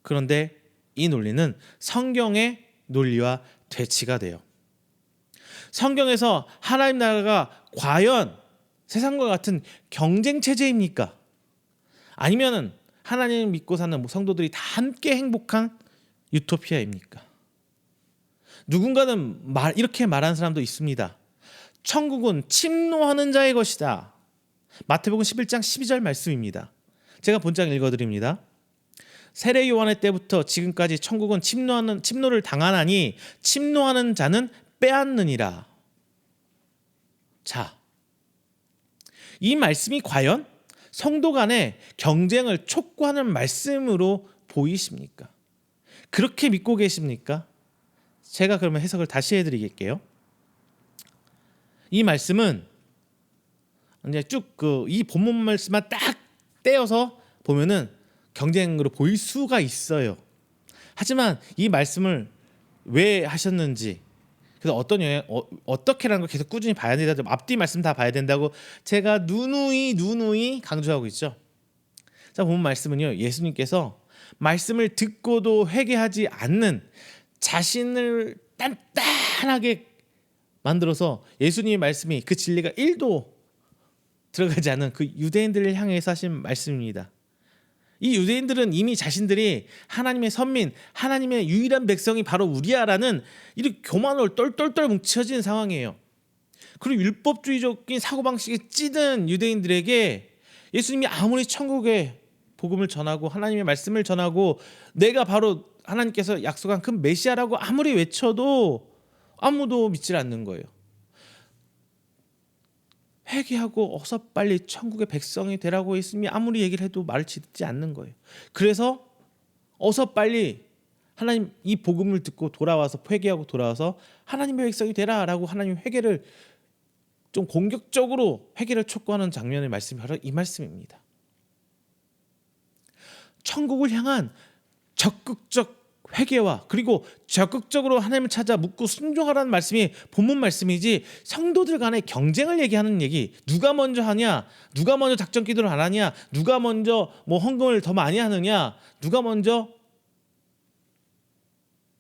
그런데 이 논리는 성경의 논리와 대치가 돼요. 성경에서 하나님 나라가 과연 세상과 같은 경쟁 체제입니까? 아니면은 하나님을 믿고 사는 성도들이 다 함께 행복한 유토피아입니까? 누군가는 이렇게 말하는 사람도 있습니다. 천국은 침노하는 자의 것이다. 마태복음 11장 12절 말씀입니다. 제가 본장 읽어드립니다. 세례 요한의 때부터 지금까지 천국은 침노를 당하나니 침노하는 자는 빼앗느니라. 자, 이 말씀이 과연 성도 간의 경쟁을 촉구하는 말씀으로 보이십니까? 그렇게 믿고 계십니까? 제가 그러면 해석을 다시 해드릴게요. 이 말씀은 이제 쭉 이 본문 말씀만 딱 떼어서 보면은 경쟁으로 보일 수가 있어요. 하지만 이 말씀을 왜 하셨는지, 그래서 어떤 영향, 어떻게라는 걸 계속 꾸준히 봐야 된다. 앞뒤 말씀 다 봐야 된다고 제가 누누이 강조하고 있죠. 자, 본문 말씀은요. 예수님께서 말씀을 듣고도 회개하지 않는 자신을 단단하게 만들어서 예수님의 말씀이 그 진리가 1도 들어가지 않은 그 유대인들을 향해서 하신 말씀입니다. 이 유대인들은 이미 자신들이 하나님의 선민, 하나님의 유일한 백성이 바로 우리야라는 이렇게 교만으로 똘똘똘 뭉쳐진 상황이에요. 그리고 율법주의적인 사고방식에 찌든 유대인들에게 예수님이 아무리 천국의 복음을 전하고 하나님의 말씀을 전하고 내가 바로 하나님께서 약속한 그 메시아라고 아무리 외쳐도 아무도 믿질 않는 거예요. 회개하고 어서 빨리 천국의 백성이 되라고 예수님이 아무리 얘기를 해도 말을 듣지 않는 거예요. 그래서 어서 빨리 하나님 이 복음을 듣고 돌아와서 회개하고 돌아와서 하나님의 백성이 되라라고 하나님 회개를 좀 공격적으로 회개를 촉구하는 장면의 말씀이 바로 이 말씀입니다. 천국을 향한 적극적 회개와 그리고 적극적으로 하나님을 찾아 묻고 순종하라는 말씀이 본문 말씀이지 성도들 간의 경쟁을 얘기하는 얘기, 누가 먼저 하냐, 누가 먼저 작전 기도를 안 하냐, 누가 먼저 뭐 헌금을 더 많이 하느냐, 누가 먼저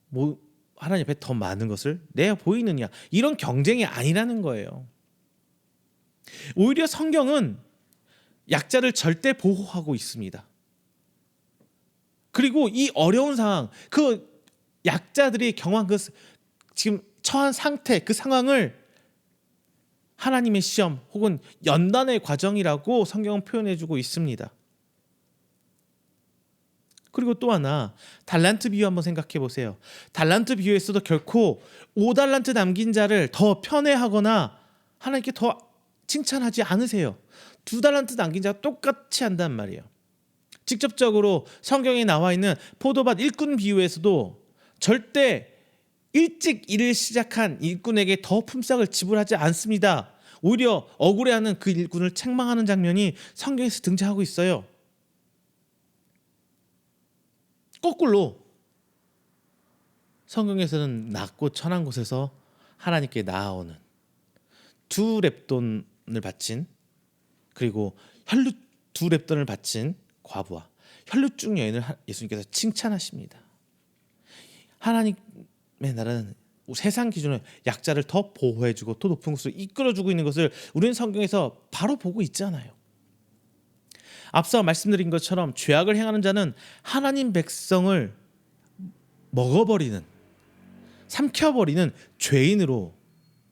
뭐 하나님 앞에 더 많은 것을 내어 보이느냐, 이런 경쟁이 아니라는 거예요. 오히려 성경은 약자를 절대 보호하고 있습니다. 그리고 이 어려운 상황, 그 약자들이 경험한 그 지금 처한 상태, 그 상황을 하나님의 시험 혹은 연단의 과정이라고 성경은 표현해주고 있습니다. 그리고 또 하나, 달란트 비유 한번 생각해 보세요. 달란트 비유에서도 결코 5달란트 남긴 자를 더 편애하거나 하나님께 더 칭찬하지 않으세요. 2달란트 남긴 자가 똑같이 한단 말이에요. 직접적으로 성경에 나와 있는 포도밭 일꾼 비유에서도 절대 일찍 일을 시작한 일꾼에게 더 품삯을 지불하지 않습니다. 오히려 억울해하는 그 일꾼을 책망하는 장면이 성경에서 등장하고 있어요. 거꾸로 성경에서는 낮고 천한 곳에서 하나님께 나아오는 두 렙돈을 바친, 그리고 혈육 두 렙돈을 바친 과부와 혈육중 여인을 예수님께서 칭찬하십니다. 하나님의 나라는 세상 기준으로 약자를 더 보호해주고 더 높은 곳으로 이끌어주고 있는 것을 우리는 성경에서 바로 보고 있잖아요. 앞서 말씀드린 것처럼 죄악을 행하는 자는 하나님 백성을 먹어버리는, 삼켜버리는 죄인으로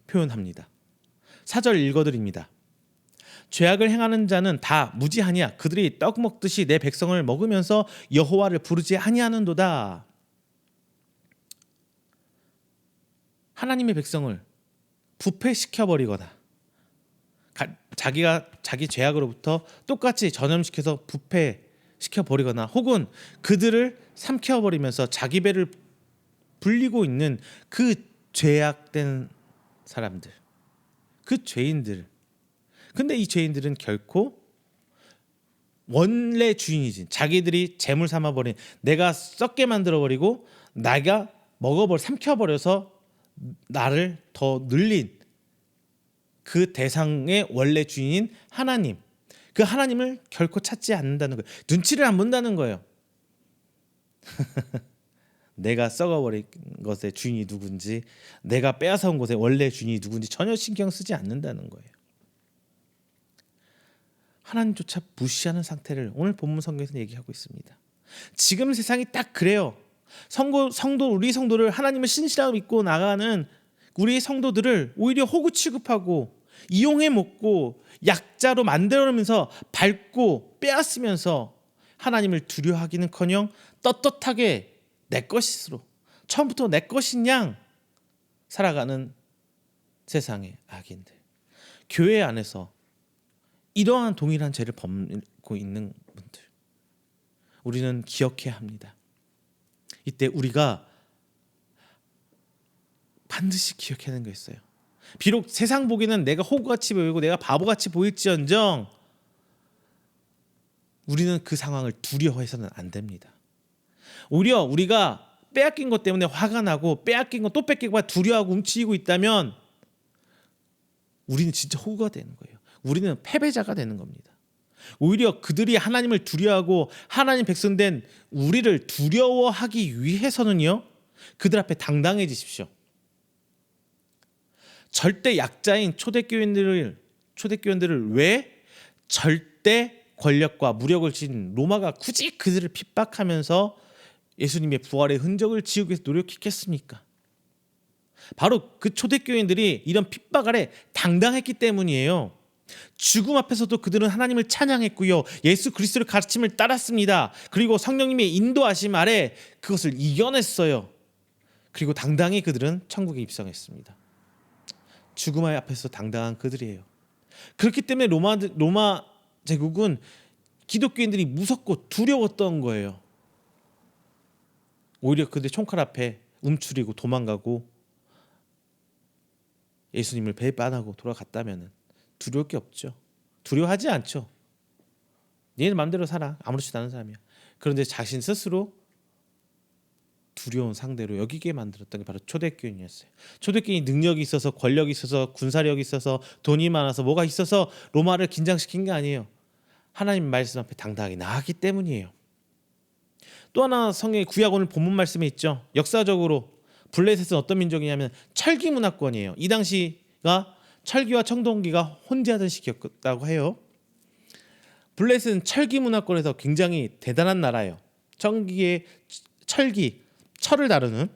표현합니다. 4절 읽어드립니다. 죄악을 행하는 자는 다 무지하니야. 그들이 떡 먹듯이 내 백성을 먹으면서 여호와를 부르지 아니하는도다. 하나님의 백성을 부패시켜버리거나 자기 죄악으로부터 똑같이 전염시켜서 부패시켜버리거나 혹은 그들을 삼켜버리면서 자기 배를 불리고 있는 그 죄악된 사람들, 그 죄인들. 근데 이 죄인들은 결코 원래 주인이진 자기들이 재물 삼아버린, 내가 썩게 만들어버리고 내가 삼켜버려서 나를 더 늘린 그 대상의 원래 주인인 하나님, 그 하나님을 결코 찾지 않는다는 거예요. 눈치를 안 본다는 거예요. 내가 썩어버린 것의 주인이 누군지, 내가 빼앗아온 것의 원래 주인이 누군지 전혀 신경 쓰지 않는다는 거예요. 하나님조차 무시하는 상태를 오늘 본문 성경에서 얘기하고 있습니다. 지금 세상이 딱 그래요. 우리 성도를, 하나님을 신실하게 믿고 나가는 우리 성도들을 오히려 호구 취급하고 이용해 먹고 약자로 만들어내면서 밟고 빼앗으면서 하나님을 두려워하기는커녕 떳떳하게 내 것이로, 처음부터 내 것인 양 살아가는 세상의 악인들, 교회 안에서 이러한 동일한 죄를 범고 있는 분들, 우리는 기억해야 합니다. 이때 우리가 반드시 기억해야 하는 게 있어요. 비록 세상 보기에는 내가 호구같이 보이고 내가 바보같이 보일지언정 우리는 그 상황을 두려워해서는 안 됩니다. 오히려 우리가 빼앗긴 것 때문에 화가 나고 빼앗긴 거 또 뺏기고 두려워하고 움츠리고 있다면 우리는 진짜 호구가 되는 거예요. 우리는 패배자가 되는 겁니다. 오히려 그들이 하나님을 두려워하고 하나님 백성된 우리를 두려워하기 위해서는요, 그들 앞에 당당해지십시오. 절대 약자인 초대교인들을 왜 절대 권력과 무력을 쥔 로마가 굳이 그들을 핍박하면서 예수님의 부활의 흔적을 지우기 위해서 노력했겠습니까? 바로 그 초대교인들이 이런 핍박 아래 당당했기 때문이에요. 죽음 앞에서도 그들은 하나님을 찬양했고요, 예수 그리스도의 가르침을 따랐습니다. 그리고 성령님의 인도하심 아래 그것을 이겨냈어요. 그리고 당당히 그들은 천국에 입성했습니다. 죽음 앞에서 당당한 그들이에요. 그렇기 때문에 로마 제국은 기독교인들이 무섭고 두려웠던 거예요. 오히려 그들 총칼 앞에 움츠리고 도망가고 예수님을 배반하고 돌아갔다면 두려울 게 없죠. 두려워하지 않죠. 니네 마음대로 살아, 아무렇지도 않은 사람이야. 그런데 자신 스스로 두려운 상대로 여기게 만들었던 게 바로 초대교인이었어요. 초대교인이 능력이 있어서, 권력이 있어서, 군사력이 있어서, 돈이 많아서, 뭐가 있어서 로마를 긴장시킨 게 아니에요. 하나님 말씀 앞에 당당하게 나갔기 때문이에요. 또 하나 성경의 구약 오늘 본문 말씀에 있죠. 역사적으로 블레셋은 어떤 민족이냐면 철기 문화권이에요. 이 당시가 철기와 청동기가 혼재하던 시기였다고 해요. 블레셋은 철기 문화권에서 굉장히 대단한 나라예요. 철을 다루는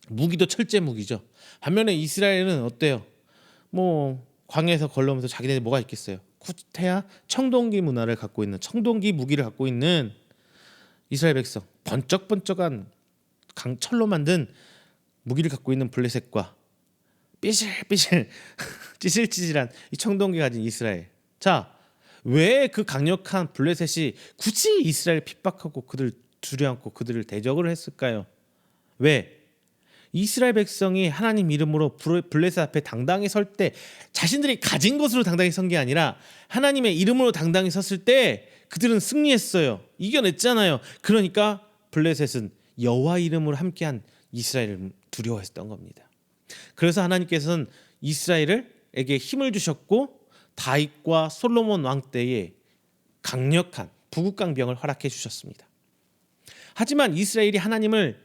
무기도 철제 무기죠. 반면에 이스라엘은 어때요? 광야에서 걸러오면서 자기네들 뭐가 있겠어요? 쿠테야 청동기 문화를 갖고 있는, 청동기 무기를 갖고 있는 이스라엘 백성, 번쩍번쩍한 강철로 만든 무기를 갖고 있는 블레셋과 삐실삐실 찌실찌실한 이 청동기 가진 이스라엘. 자, 왜 그 강력한 블레셋이 굳이 이스라엘 핍박하고 그들 두려안고 그들을 대적을 했을까요? 왜? 이스라엘 백성이 하나님 이름으로 블레셋 앞에 당당히 설 때 자신들이 가진 것으로 당당히 선 게 아니라 하나님의 이름으로 당당히 섰을 때 그들은 승리했어요. 이겨냈잖아요. 그러니까 블레셋은 여호와 이름으로 함께한 이스라엘을 두려워했던 겁니다. 그래서 하나님께서는 이스라엘에게 힘을 주셨고 다윗과 솔로몬 왕 때에 강력한 부국강병을 허락해 주셨습니다. 하지만 이스라엘이 하나님을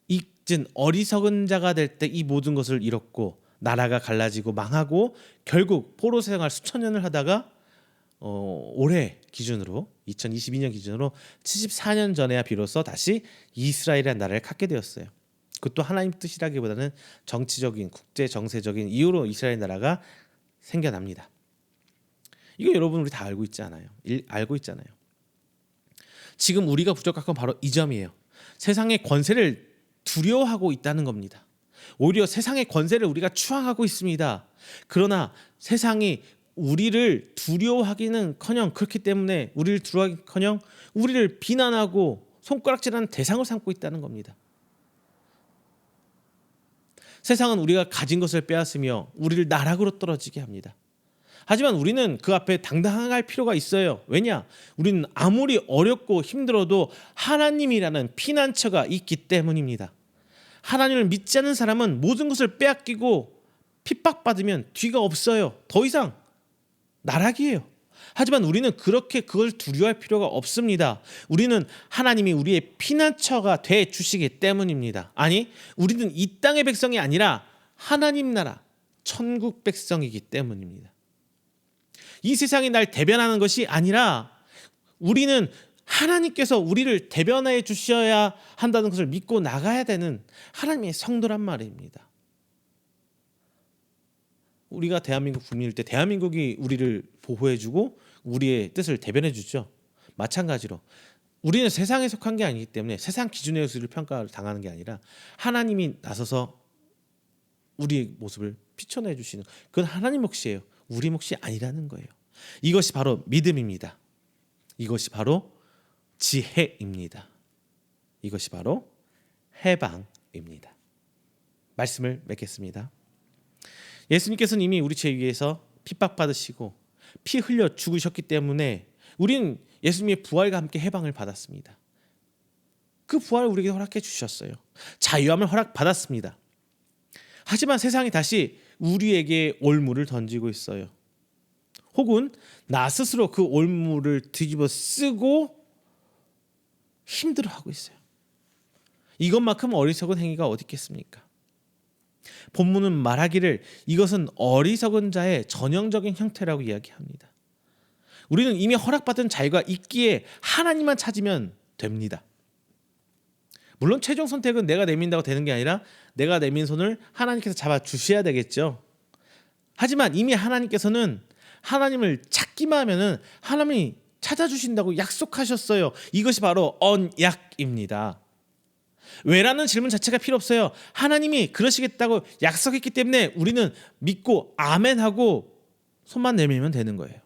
잊은 어리석은 자가 될 때 이 모든 것을 잃었고 나라가 갈라지고 망하고 결국 포로 생활 수천 년을 하다가 올해 기준으로 2022년 기준으로 74년 전에야 비로소 다시 이스라엘이라는 나라를 갖게 되었어요. 그것도 하나님 뜻이라기보다는 정치적인 국제 정세적인 이유로 이스라엘 나라가 생겨납니다. 이거 여러분 우리 다 알고 있잖아요. 알고 있잖아요. 지금 우리가 부족한 건 바로 이 점이에요. 세상의 권세를 두려워하고 있다는 겁니다. 오히려 세상의 권세를 우리가 추앙하고 있습니다. 그러나 세상이 우리를 두려워하기는커녕 그렇기 때문에 우리를 두려워하기는커녕 우리를 비난하고 손가락질하는 대상을 삼고 있다는 겁니다. 세상은 우리가 가진 것을 빼앗으며 우리를 나락으로 떨어지게 합니다. 하지만 우리는 그 앞에 당당할 필요가 있어요. 왜냐? 우리는 아무리 어렵고 힘들어도 하나님이라는 피난처가 있기 때문입니다. 하나님을 믿지 않는 사람은 모든 것을 빼앗기고 핍박받으면 뒤가 없어요. 더 이상 나락이에요. 하지만 우리는 그렇게 그걸 두려워할 필요가 없습니다. 우리는 하나님이 우리의 피난처가 돼 주시기 때문입니다. 아니, 우리는 이 땅의 백성이 아니라 하나님 나라 천국 백성이기 때문입니다. 이 세상이 날 대변하는 것이 아니라 우리는 하나님께서 우리를 대변해 주셔야 한다는 것을 믿고 나가야 되는 하나님의 성도란 말입니다. 우리가 대한민국 국민일 때 대한민국이 우리를 보호해주고 우리의 뜻을 대변해주죠. 마찬가지로 우리는 세상에 속한 게 아니기 때문에 세상 기준에 의해서 평가를 당하는 게 아니라 하나님이 나서서 우리의 모습을 비춰내주시는 그건 하나님 몫이에요. 우리 몫이 아니라는 거예요. 이것이 바로 믿음입니다. 이것이 바로 지혜입니다. 이것이 바로 해방입니다. 말씀을 맺겠습니다. 예수님께서는 이미 우리 죄 위해서 핍박받으시고 피 흘려 죽으셨기 때문에 우리는 예수님의 부활과 함께 해방을 받았습니다. 그 부활을 우리에게 허락해 주셨어요. 자유함을 허락받았습니다. 하지만 세상이 다시 우리에게 올무를 던지고 있어요. 혹은 나 스스로 그 올무를 뒤집어 쓰고 힘들어하고 있어요. 이것만큼 어리석은 행위가 어디 있겠습니까? 본문은 말하기를 이것은 어리석은 자의 전형적인 형태라고 이야기합니다. 우리는 이미 허락받은 자유가 있기에 하나님만 찾으면 됩니다. 물론 최종 선택은 내가 내민다고 되는 게 아니라 내가 내민 손을 하나님께서 잡아주셔야 되겠죠. 하지만 이미 하나님께서는 하나님을 찾기만 하면은 하나님이 찾아주신다고 약속하셨어요. 이것이 바로 언약입니다. 왜라는 질문 자체가 필요 없어요. 하나님이 그러시겠다고 약속했기 때문에 우리는 믿고 아멘하고 손만 내밀면 되는 거예요.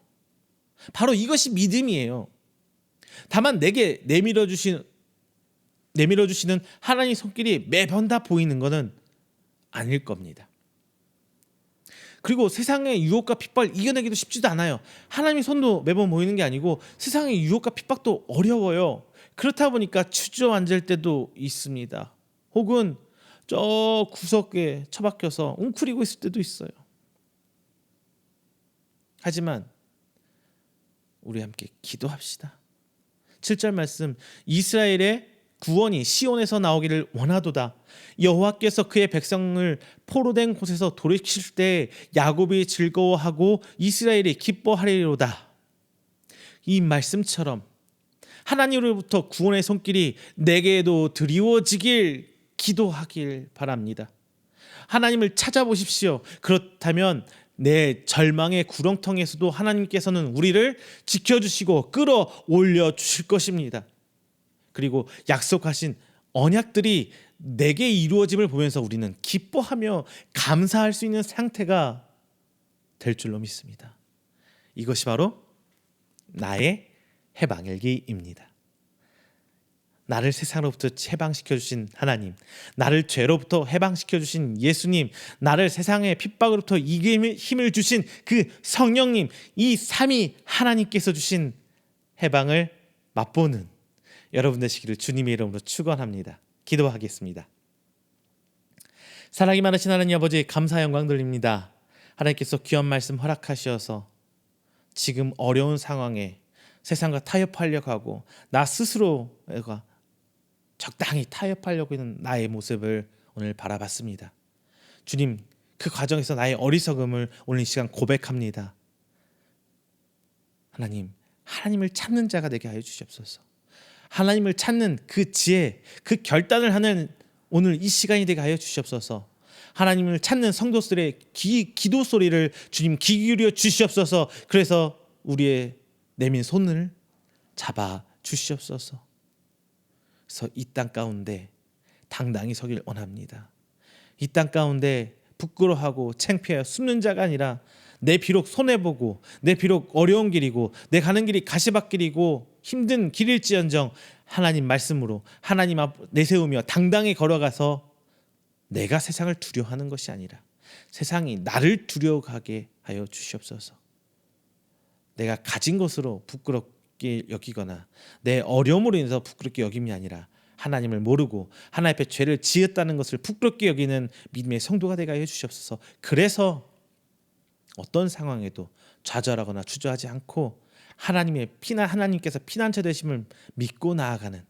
바로 이것이 믿음이에요. 다만 내게 내밀어 주시는 하나님의 손길이 매번 다 보이는 것은 아닐 겁니다. 그리고 세상의 유혹과 핍박을 이겨내기도 쉽지도 않아요. 하나님의 손도 매번 보이는 게 아니고 세상의 유혹과 핍박도 어려워요. 그렇다 보니까 주저앉을 때도 있습니다. 혹은 저 구석에 처박혀서 웅크리고 있을 때도 있어요. 하지만 우리 함께 기도합시다. 7절 말씀, 이스라엘의 구원이 시온에서 나오기를 원하도다. 여호와께서 그의 백성을 포로된 곳에서 돌이키실 때 야곱이 즐거워하고 이스라엘이 기뻐하리로다. 이 말씀처럼 하나님으로부터 구원의 손길이 내게도 드리워지길 기도하길 바랍니다. 하나님을 찾아보십시오. 그렇다면 내 절망의 구렁텅이에서도 하나님께서는 우리를 지켜주시고 끌어올려 주실 것입니다. 그리고 약속하신 언약들이 내게 이루어짐을 보면서 우리는 기뻐하며 감사할 수 있는 상태가 될 줄로 믿습니다. 이것이 바로 나의 해방일기입니다. 나를 세상으로부터 해방시켜 주신 하나님, 나를 죄로부터 해방시켜 주신 예수님, 나를 세상의 핍박으로부터 이기는 힘을 주신 그 성령님, 이 삼위 하나님께서 주신 해방을 맛보는 여러분 되시기를 주님의 이름으로 축원합니다. 기도하겠습니다. 사랑이 많으신 하나님 아버지, 감사 영광 돌립니다. 하나님께서 귀한 말씀 허락하셔서 지금 어려운 상황에 세상과 타협하려고 하고 나 스스로가 적당히 타협하려고 하는 나의 모습을 오늘 바라봤습니다. 주님, 그 과정에서 나의 어리석음을 오늘 이 시간 고백합니다. 하나님, 하나님을 찾는 자가 되게 하여 주시옵소서. 하나님을 찾는 그 지혜, 그 결단을 하는 오늘 이 시간이 되게 하여 주시옵소서. 하나님을 찾는 성도들의 기도 소리를 주님 귀 기울여 주시옵소서. 그래서 우리의 내민 손을 잡아 주시옵소서. 그래서 이 땅 가운데 당당히 서길 원합니다. 이 땅 가운데 부끄러워하고 창피하여 숨는 자가 아니라 내 비록 손해보고 내 비록 어려운 길이고 내 가는 길이 가시밭길이고 힘든 길일지언정 하나님 말씀으로 하나님 앞 내세우며 당당히 걸어가서 내가 세상을 두려워하는 것이 아니라 세상이 나를 두려워하게 하여 주시옵소서. 내가 가진 것으로 부끄럽게 여기거나 내 어려움으로 인해서 부끄럽게 여김이 아니라 하나님을 모르고 하나님 앞에 죄를 지었다는 것을 부끄럽게 여기는 믿음의 성도가 되게 하여 주시옵소서. 그래서 어떤 상황에도 좌절하거나 주저하지 않고 하나님께서 피난처 되심을 믿고 나아가는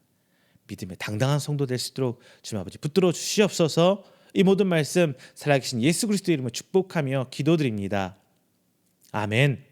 믿음의 당당한 성도 될 수 있도록 주님 아버지 붙들어 주시옵소서. 이 모든 말씀 살아계신 예수 그리스도의 이름으로 축복하며 기도드립니다. 아멘.